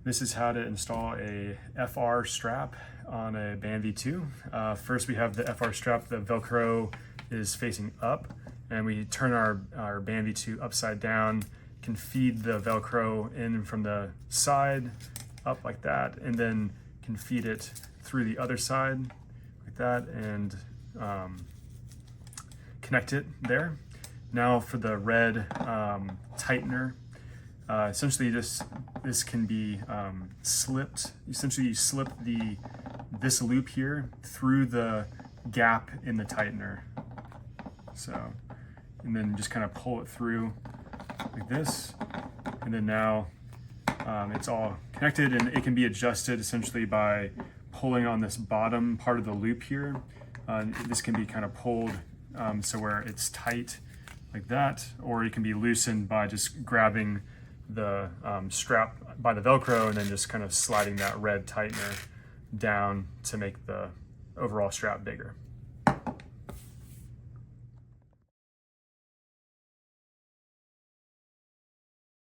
This is how to install a FR strap on a Band V2. First we have the FR strap, the Velcro is facing up, and we turn our Band V2 upside down, can feed the Velcro in from the side, up like that, and then can feed it through the other side like that, and connect it there. Now for the red tightener, essentially this can be slipped. Essentially you slip this loop here through the gap in the tightener. So, and then just kind of pull it through like this. And then now it's all connected, and it can be adjusted essentially by pulling on this bottom part of the loop here. This can be kind of pulled so where it's tight like that, or it can be loosened by just grabbing the strap by the Velcro and then just kind of sliding that red tightener down to make the overall strap bigger.